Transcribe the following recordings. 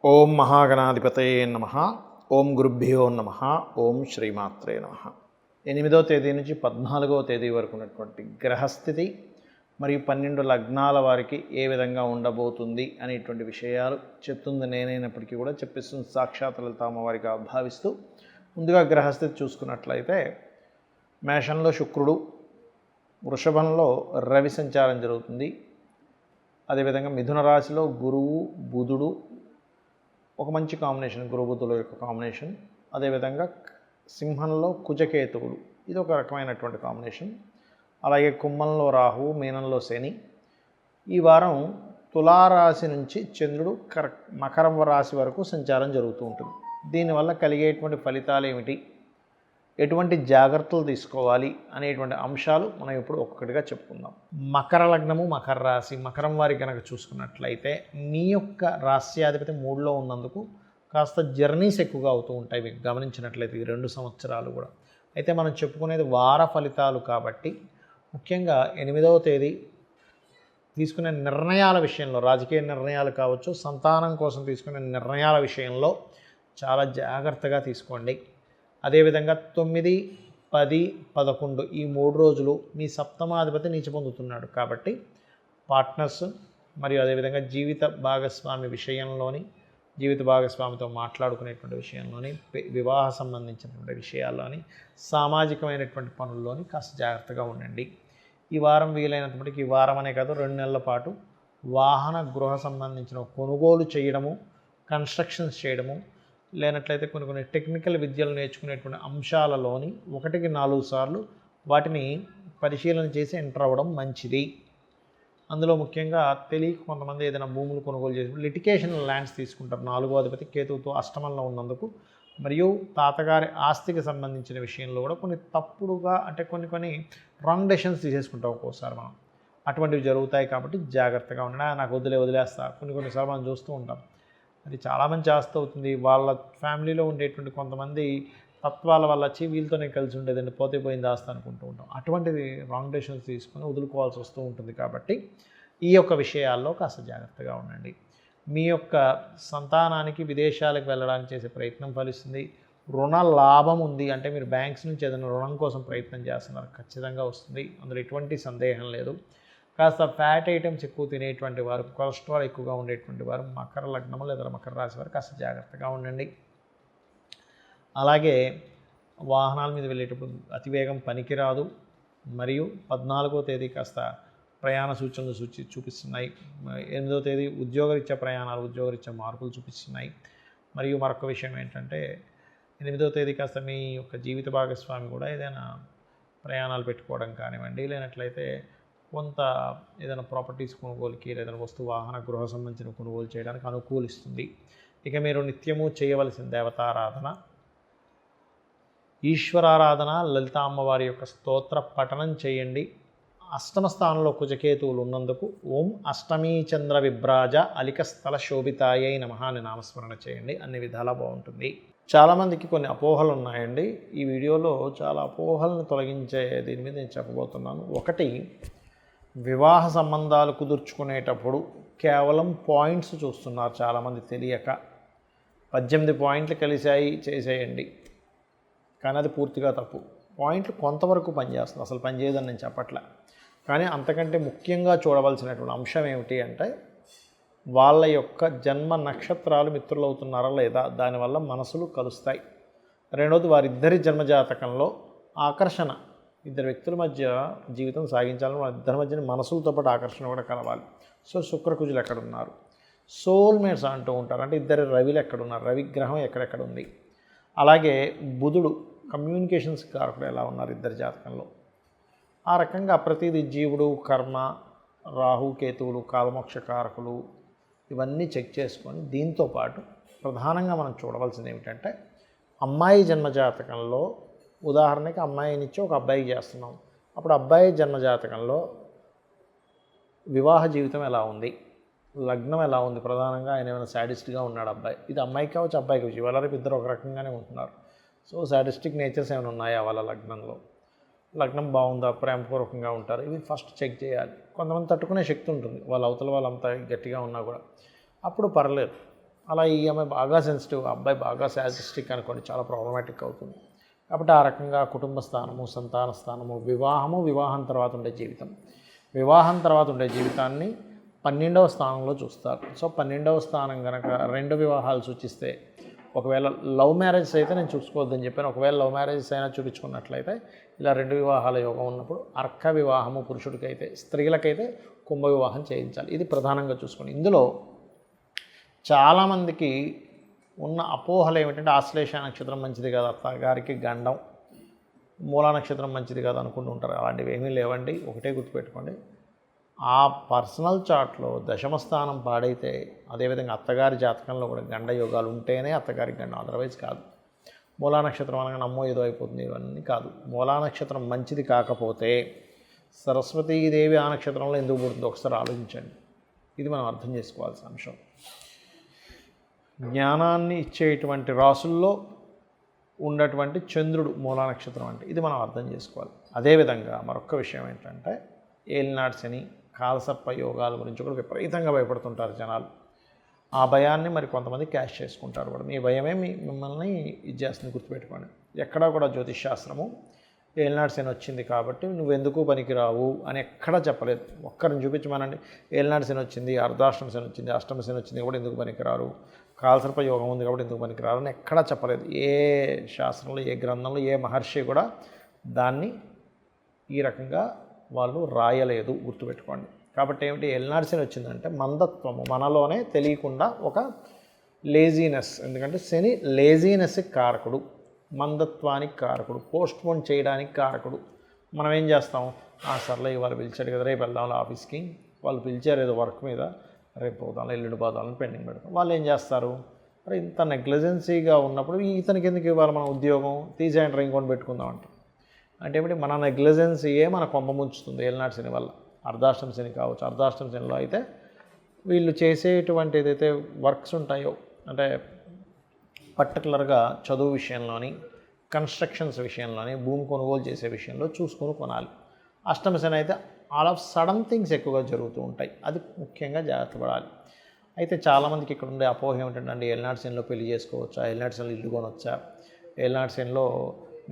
ఓం మహాగణాధిపతయే నమః. ఓం గురుభ్యో నమః. ఓం శ్రీమాత్రే నమః. 8వ తేదీ నుంచి 14వ తేదీ వరకు ఉన్నటువంటి గ్రహస్థితి మరియు 12 లగ్నాల వారికి ఏ విధంగా ఉండబోతుంది అనేటువంటి విషయాలు చెప్తుంది నేనైనప్పటికీ కూడా చెప్పిస్తుంది సాక్షాత్ లలిత అమ్మవారిగా భావిస్తూ ముందుగా గ్రహస్థితి చూసుకున్నట్లయితే మేషంలో శుక్రుడు, వృషభంలో రవి సంచారం జరుగుతుంది. అదేవిధంగా మిథున రాశిలో గురువు, బుధుడు ఒక మంచి కాంబినేషన్, గురు బుధుల యొక్క కాంబినేషన్. అదేవిధంగా సింహంలో కుజకేతువులు, ఇది ఒక రకమైనటువంటి కాంబినేషన్. అలాగే కుంభంలో రాహువు, మీనంలో శని. ఈ వారం తులారాశి నుంచి చంద్రుడు మకరం రాశి వరకు సంచారం జరుగుతూ ఉంటుంది. దీనివల్ల కలిగేటువంటి ఫలితాలు ఏమిటి, ఎటువంటి జాగ్రత్తలు తీసుకోవాలి అనేటువంటి అంశాలు మనం ఇప్పుడు ఒక్కొక్కటిగా చెప్పుకుందాం. మకర లగ్నము, మకర రాశి, మకరం వారి కనుక చూసుకున్నట్లయితే మీ యొక్క రాశ్యాధిపతి 3లో ఉన్నందుకు కాస్త జర్నీస్ ఎక్కువగా అవుతూ ఉంటాయి. మీకు గమనించినట్లయితే ఈ 2 సంవత్సరాలు కూడా. అయితే మనం చెప్పుకునేది వార ఫలితాలు కాబట్టి ముఖ్యంగా 8వ తేదీ తీసుకునే నిర్ణయాల విషయంలో, రాజకీయ నిర్ణయాలు కావచ్చు, సంతానం కోసం తీసుకునే నిర్ణయాల విషయంలో చాలా జాగ్రత్తగా తీసుకోండి. అదేవిధంగా 9, 10, 11 ఈ 3 రోజులు మీ సప్తమాధిపతి నీచ పొందుతున్నాడు కాబట్టి పార్ట్నర్స్ మరియు అదేవిధంగా జీవిత భాగస్వామి విషయంలోని, జీవిత భాగస్వామితో మాట్లాడుకునేటువంటి విషయంలోని, వివాహ సంబంధించినటువంటి విషయాల్లోని, సామాజికమైనటువంటి పనుల్లోని కాస్త జాగ్రత్తగా ఉండండి. ఈ వారం వీలైనంత మటుకు, ఈ వారం అనే కాదు 2 నెలల పాటు వాహన గృహ సంబంధించిన కొనుగోలు చేయడము, కన్స్ట్రక్షన్స్ చేయడము, లేనట్లయితే కొన్ని టెక్నికల్ విద్యలు నేర్చుకునేటువంటి అంశాలలోని 1కి 4 సార్లు వాటిని పరిశీలన చేసి ఎంటర్ అవ్వడం మంచిది. అందులో ముఖ్యంగా తెలియక కొంతమంది ఏదైనా భూములు కొనుగోలు చేసి లిటికేషన్ ల్యాండ్స్ తీసుకుంటారు. 4వ అధిపతి కేతువుతో అష్టమంలో ఉన్నందుకు, మరియు తాతగారి ఆస్తికి సంబంధించిన విషయంలో కూడా కొన్ని తప్పుడుగా, అంటే కొన్ని రాంగ్ డెసిషన్స్ తీసేసుకుంటాం ఒక్కోసారి మనం. అటువంటివి జరుగుతాయి కాబట్టి జాగ్రత్తగా ఉండండి. నాకు వదిలేస్తా కొన్నిసార్లు మనం చూస్తూ ఉంటాం. అది చాలామంది చేస్తూ అవుతుంది. వాళ్ళ ఫ్యామిలీలో ఉండేటువంటి కొంతమంది తత్వాల వల్ల వచ్చి వీళ్ళతోనే కలిసి ఉండేదండి, పోతే పోయింది ఆస్తి అనుకుంటూ ఉంటాం. అటువంటిది రాంగ్ డెసిషన్స్ తీసుకొని వదులుకోవాల్సి వస్తూ ఉంటుంది. కాబట్టి ఈ యొక్క విషయాల్లో కాస్త జాగ్రత్తగా ఉండండి. మీ యొక్క సంతానానికి విదేశాలకు వెళ్ళడానికి చేసే ప్రయత్నం ఫలిస్తుంది. రుణ లాభం ఉంది, అంటే మీరు బ్యాంక్స్ నుంచి ఏదైనా రుణం కోసం ప్రయత్నం చేస్తున్నారు, ఖచ్చితంగా వస్తుంది. అందులో ఎటువంటి సందేహం లేదు. కాస్త ఫ్యాట్ ఐటమ్స్ ఎక్కువ తినేటువంటి వారు, కొలెస్ట్రాల్ ఎక్కువగా ఉండేటువంటి వారు, మకర లగ్నము లేదా మకర రాశి వారు కాస్త జాగ్రత్తగా ఉండండి. అలాగే వాహనాల మీద వెళ్ళేటప్పుడు అతివేగం పనికిరాదు. మరియు 14వ తేదీ కాస్త ప్రయాణ సూచనలు చూపిస్తున్నాయి. 8వ తేదీ ఉద్యోగరీత్యా ప్రయాణాలు, ఉద్యోగరీత్యా మార్పులు చూపిస్తున్నాయి. మరియు మరొక విషయం ఏంటంటే 8వ తేదీ కాస్త మీ యొక్క జీవిత భాగస్వామి కూడా ఏదైనా ప్రయాణాలు పెట్టుకోవడం కానివ్వండి, లేనట్లయితే కొంత ఏదైనా ప్రాపర్టీస్ కొనుగోలుకి, ఏదైనా వాహన గృహ సంబంధించిన కొనుగోలు చేయడానికి అనుకూలిస్తుంది. ఇక మీరు నిత్యము చేయవలసిన దేవతారాధన, ఈశ్వరారాధన, లలిత అమ్మవారి యొక్క స్తోత్ర పఠనం చేయండి. అష్టమ స్థానంలో కుజకేతువులు ఉన్నందుకు ఓం అష్టమీ చంద్ర విభ్రాజ అలిక స్థల శోభితాయై నమః అని నామస్మరణ చేయండి. అన్ని విధాలా బాగుంటుంది. చాలామందికి కొన్ని అపోహలు ఉన్నాయండి. ఈ వీడియోలో చాలా అపోహలను తొలగించే దీని మీద నేను చెప్పబోతున్నాను. ఒకటి, వివాహ సంబంధాలు కుదుర్చుకునేటప్పుడు కేవలం పాయింట్స్ చూస్తున్నారు చాలామంది తెలియక. 18 పాయింట్లు కలిశాయి చేసేయండి, కానీ అది పూర్తిగా తప్పు. పాయింట్లు కొంతవరకు పనిచేస్తుంది, అసలు పనిచేయదని నేను చెప్పట్లే. కానీ అంతకంటే ముఖ్యంగా చూడవలసినటువంటి అంశం ఏమిటి అంటే వాళ్ళ యొక్క జన్మ నక్షత్రాలు మిత్రులు అవుతున్నారా లేదా, దానివల్ల మనసులు కలుస్తాయి. రెండవది, వారిద్దరి జన్మజాతకంలో ఆకర్షణ, ఇద్దరు వ్యక్తుల మధ్య జీవితం సాగించాలని వాళ్ళ ఇద్దరి మధ్యన మనసులతో పాటు ఆకర్షణ కూడా కలవాలి. సో శుక్రకుజులు ఎక్కడున్నారు, సోల్మేట్స్ అంటూ ఉంటారు, అంటే ఇద్దరు రవిలు ఎక్కడున్నారు, రవిగ్రహం ఎక్కడెక్కడ ఉంది. అలాగే బుధుడు కమ్యూనికేషన్స్ కారకుడు ఎలా ఉన్నారు ఇద్దరి జాతకంలో. ఆ రకంగా ప్రతిదీ జీవుడు, కర్మ, రాహు, కేతువులు, కాలమోక్ష కారకులు, ఇవన్నీ చెక్ చేసుకొని దీంతోపాటు ప్రధానంగా మనం చూడవలసింది ఏమిటంటే అమ్మాయి జన్మజాతకంలో, ఉదాహరణకి అమ్మాయినిచ్చి ఒక అబ్బాయికి చేస్తున్నాం, అప్పుడు అబ్బాయి జన్మజాతకంలో వివాహ జీవితం ఎలా ఉంది, లగ్నం ఎలా ఉంది, ప్రధానంగా ఆయన ఏమైనా సాడిస్ట్గా ఉన్నాడు అబ్బాయి. ఇది అమ్మాయికి కావచ్చు, అబ్బాయికి కావచ్చు, వాళ్ళ ఇద్దరు ఒక రకంగానే ఉంటున్నారు. సో సాడిస్టిక్ నేచర్స్ ఏమైనా ఉన్నాయా వాళ్ళ లగ్నంలో, లగ్నం బాగుందా, ప్రేమపూర్వకంగా ఉంటారు, ఇవి ఫస్ట్ చెక్ చేయాలి. కొంతమంది తట్టుకునే శక్తి ఉంటుంది, వాళ్ళ అవతల వాళ్ళంతా గట్టిగా ఉన్నా కూడా, అప్పుడు పర్లేదు. అలా ఈ అమ్మాయి బాగా సెన్సిటివ్, అబ్బాయి బాగా శాడిస్టిక్ అనుకోండి, చాలా ప్రాబ్లమాటిక్ అవుతుంది. కాబట్టి ఆ రకంగా కుటుంబ స్థానము, సంతాన స్థానము, వివాహం తర్వాత ఉండే జీవితం, వివాహం తర్వాత ఉండే జీవితాన్ని 12వ స్థానంలో చూస్తారు. సో 12వ స్థానం కనుక 2 వివాహాలు సూచిస్తే, ఒకవేళ లవ్ మ్యారేజెస్ అయితే నేను చూసుకోవద్దని చెప్పాను, ఒకవేళ లవ్ మ్యారేజెస్ అయినా చూపించుకున్నట్లయితే ఇలా 2 వివాహాల యోగం ఉన్నప్పుడు అర్క వివాహము పురుషుడికైతే, స్త్రీలకైతే కుంభ వివాహం చేయించాలి. ఇది ప్రధానంగా చూసుకోండి. ఇందులో చాలామందికి ఉన్న అపోహలు ఏమిటంటే ఆశ్లేష నక్షత్రం మంచిది కదా, అత్తగారికి గండం, మూలా నక్షత్రం మంచిది కదా అనుకుంటూ ఉంటారు. అలాంటివి ఏమీ లేవండి. ఒకటే గుర్తుపెట్టుకోండి, ఆ పర్సనల్ చార్ట్లో దశమ స్థానం పాడైతే, అదేవిధంగా అత్తగారి జాతకంలో కూడా గండ యోగాలు ఉంటేనే అత్తగారికి గండం, అదర్వైజ్ కాదు. మూలా నక్షత్రం అనగా నమ్మో ఏదో అయిపోతుంది, ఇవన్నీ కాదు. మూలా నక్షత్రం మంచిది కాకపోతే సరస్వతీదేవి ఆ నక్షత్రంలో ఎందుకు పుడుతుందో ఒకసారి ఆలోచించండి. ఇది మనం అర్థం చేసుకోవాల్సిన అంశం. జ్ఞానాన్ని ఇచ్చేటువంటి రాసుల్లో ఉన్నటువంటి చంద్రుడు మూలా నక్షత్రం అంటే ఇది మనం అర్థం చేసుకోవాలి. అదేవిధంగా మరొక విషయం ఏంటంటే ఏలినాటి శని, కాలసర్ప యోగాల గురించి కూడా విపరీతంగా భయపడుతుంటారు జనాలు. ఆ భయాన్ని మరి కొంతమంది క్యాష్ చేసుకుంటారు కూడా. మీ భయమే మిమ్మల్ని ఇది చేస్తుంది, గుర్తుపెట్టుకోండి. ఎక్కడా కూడా జ్యోతిష్ శాస్త్రము ఏలినాటి శని వచ్చింది కాబట్టి నువ్వెందుకు పనికిరావు అని ఎక్కడా చెప్పలేదు. ఒక్కరిని చూపించమనండి, ఏలినాటి శని వచ్చింది, అర్ధాష్టమ శని వచ్చింది, అష్టమ శని వచ్చింది కాబట్టి ఎందుకు పనికిరారు, కాలసర్ప యోగం ఉంది కాబట్టి ఎందుకు పనికిరారు అని ఎక్కడా చెప్పలేదు. ఏ శాస్త్రంలో, ఏ గ్రంథంలో, ఏ మహర్షి కూడా దాన్ని ఈ రకంగా వాళ్ళు రాయలేదు, గుర్తుపెట్టుకోండి. కాబట్టి ఏమిటి, ఏలినాటి శని వచ్చిందంటే మందత్వము, మనలోనే తెలియకుండా ఒక లేజీనెస్, ఎందుకంటే శని లేజీనెస్కి కారకుడు, మందత్వానికి కారకుడు, పోస్ట్ పోన్ చేయడానికి కారకుడు. మనం ఏం చేస్తాం, సర్లే వాళ్ళు పిలిచాడు కదా రేపు వెళ్దాం ఆఫీస్కి, వాళ్ళు పిలిచారు ఏదో వర్క్ మీద, రేపు పోదాం ఎల్లుండి పోదామని పెండింగ్ పెడతాం. వాళ్ళు ఏం చేస్తారు, మరి ఇంత నెగ్లిజెన్సీగా ఉన్నప్పుడు ఇతనికి ఎందుకు ఇవ్వాలి మనం ఉద్యోగం, తీసేయండి ఇంకొని పెట్టుకుందాం అంటాం. అంటే ఏమిటి, మన నెగ్లిజెన్సీయే మన కొంప ముంచుతుంది ఏలినాటి శని వల్ల. అర్ధాష్టమ శని కావచ్చు, అర్ధాష్టమ శనిలో అయితే వీళ్ళు చేసేటువంటి ఏదైతే వర్క్స్ ఉంటాయో, అంటే పర్టికులర్గా చదువు విషయంలోని, కన్స్ట్రక్షన్స్ విషయంలోని, భూమి కొనుగోలు చేసే విషయంలో చూసుకొని కొనాలి. అష్టమ శని అయితే ఆల్ ఆఫ్ సడన్ థింగ్స్ ఎక్కువగా జరుగుతూ ఉంటాయి, అది ముఖ్యంగా జాగ్రత్త పడాలి. అయితే చాలామందికి ఇక్కడ ఉండే అపోహ ఏమిటంటే ఏలినాటి శనిలో పెళ్లి చేసుకోవచ్చా, ఏలినాటి శనిలో ఇల్లు కొనొచ్చా, ఏలినాటి శనిలో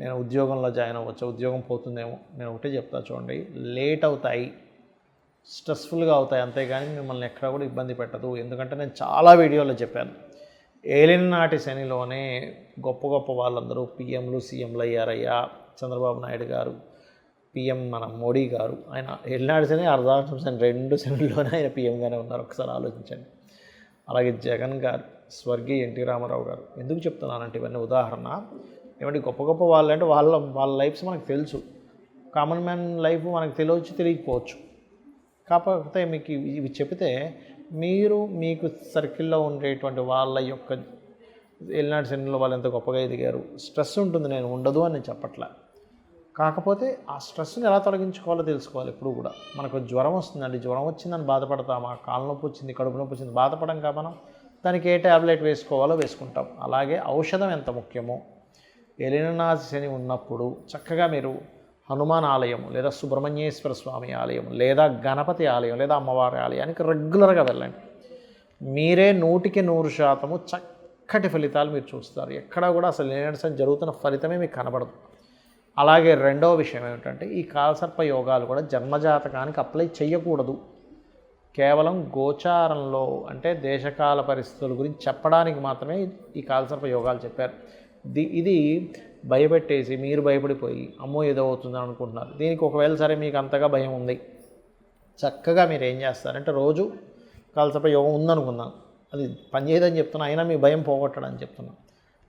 నేను ఉద్యోగంలో జాయిన్ అవ్వచ్చా, ఉద్యోగం పోతుందేమో. నేను ఒకటే చెప్తా చూడండి, లేట్ అవుతాయి, స్ట్రెస్ఫుల్గా అవుతాయి, అంతేగాని మిమ్మల్ని ఎక్కడ కూడా ఇబ్బంది పెట్టదు. ఎందుకంటే నేను చాలా వీడియోలో చెప్పాను, ఏలినాటి శనిలోనే గొప్ప గొప్ప వాళ్ళందరూ పిఎంలు సీఎంలు అయ్యారయ్యా. చంద్రబాబు నాయుడు గారు పిఎం, మన మోడీ గారు, ఆయన ఏలినాటి శని, అర్ధాష్టమ శని 2 శనిలోనే ఆయన పిఎంగానే ఉన్నారు, ఒకసారి ఆలోచించండి. అలాగే జగన్ గారు, స్వర్గీయ ఎన్టీ రామారావు గారు. ఎందుకు చెప్తున్నానంటే ఇవన్నీ ఉదాహరణ, ఏమంటే గొప్ప గొప్ప వాళ్ళంటే వాళ్ళ లైఫ్స్ మనకు తెలుసు, కామన్ మ్యాన్ లైఫ్ మనకు తెలియకపోవచ్చు. కాకపోతే మీకు ఇవి చెప్తే మీరు మీకు సర్కిల్లో ఉండేటువంటి వాళ్ళ యొక్క ఏలినాటి శనిలో వాళ్ళు ఎంత గొప్పగా ఎదిగారు, స్ట్రెస్ ఉంటుంది, నేను ఉండదు అని నేను చెప్పట్లే. కాకపోతే ఆ స్ట్రెస్ని ఎలా తొలగించుకోవాలో తెలుసుకోవాలి. ఎప్పుడు కూడా మనకు జ్వరం వస్తుందండి, జ్వరం వచ్చిందని బాధపడతామా, కాళ్ళ నొప్పి వచ్చింది, కడుపు నొప్పి వచ్చింది బాధపడం కా మనం, దానికి ఏ ట్యాబ్లెట్ వేసుకోవాలో వేసుకుంటాం. అలాగే ఔషధం ఎంత ముఖ్యమో, ఏలినాటి శని ఉన్నప్పుడు చక్కగా మీరు హనుమాన్ ఆలయం, లేదా సుబ్రహ్మణ్యేశ్వర స్వామి ఆలయం, లేదా గణపతి ఆలయం, లేదా అమ్మవారి ఆలయానికి రెగ్యులర్గా వెళ్ళండి. మీరే 100% చక్కటి ఫలితాలు మీరు చూస్తారు. ఎక్కడా కూడా అసలు ఏలినాటి శని జరుగుతున్న ఫలితమే మీకు కనబడదు. అలాగే రెండవ విషయం ఏమిటంటే, ఈ కాలసర్ప యోగాలు కూడా జన్మజాతకానికి అప్లై చేయకూడదు. కేవలం గోచారంలో, అంటే దేశకాల పరిస్థితుల గురించి చెప్పడానికి మాత్రమే ఈ కాలసర్ప యోగాలు చెప్పారు. ఇది భయపెట్టేసి మీరు భయపడిపోయి అమ్మో ఏదో అవుతుందని అనుకుంటున్నారు. దీనికి ఒకవేళ సరే మీకు అంతగా భయం ఉంది, చక్కగా మీరు ఏం చేస్తారంటే, రోజు కాలసర్ప యోగం ఉందనుకుందాం, అది పనిచేయదని చెప్తున్నా, అయినా మీ భయం పోగొట్టడని చెప్తున్నాను.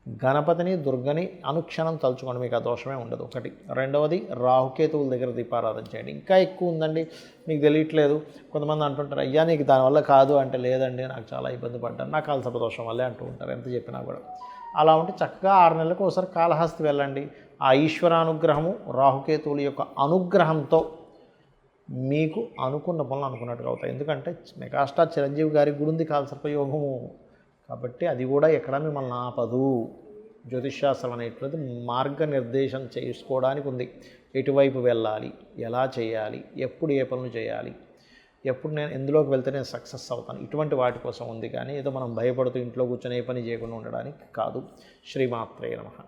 గణపతిని, దుర్గని అనుక్షణం తలుచుకోండి, మీకు ఆ దోషమే ఉండదు. ఒకటి. రెండవది, రాహుకేతువుల దగ్గర దీపారాధన చేయండి. ఇంకా ఎక్కువ ఉందండి, మీకు తెలియట్లేదు, కొంతమంది అంటుంటారు అయ్యా నీకు దానివల్ల కాదు అంటే, లేదండి నాకు చాలా ఇబ్బంది పడ్డాను, నాకు కాలసర్ప దోషం వల్లే అంటూ ఉంటారు ఎంత చెప్పినా కూడా. అలా ఉంటే చక్కగా 6 నెలలకు ఒకసారి కాళహస్తి వెళ్ళండి. ఆ ఈశ్వరానుగ్రహము, రాహుకేతువుల యొక్క అనుగ్రహంతో మీకు అనుకున్న పనులు అనుకున్నట్టుగా అవుతాయి. ఎందుకంటే మెగాస్టార్ చిరంజీవి గారి గురించి కాలసర్ప యోగము కాబట్టి అది కూడా ఎక్కడ మిమ్మల్ని ఆపదు. జ్యోతిష్శాస్త్రం అనేటువంటిది మార్గనిర్దేశం చేసుకోవడానికి ఉంది. ఎటువైపు వెళ్ళాలి, ఎలా చేయాలి, ఎప్పుడు ఏ పనులు చేయాలి, ఎప్పుడు నేను ఎందులోకి వెళ్తే నేను సక్సెస్ అవుతాను, ఇటువంటి వాటి కోసం ఉంది. కానీ ఏదో మనం భయపడుతూ ఇంట్లో కూర్చొని ఏ పని చేయకుండా ఉండడానికి కాదు. శ్రీమాత్రే నమః.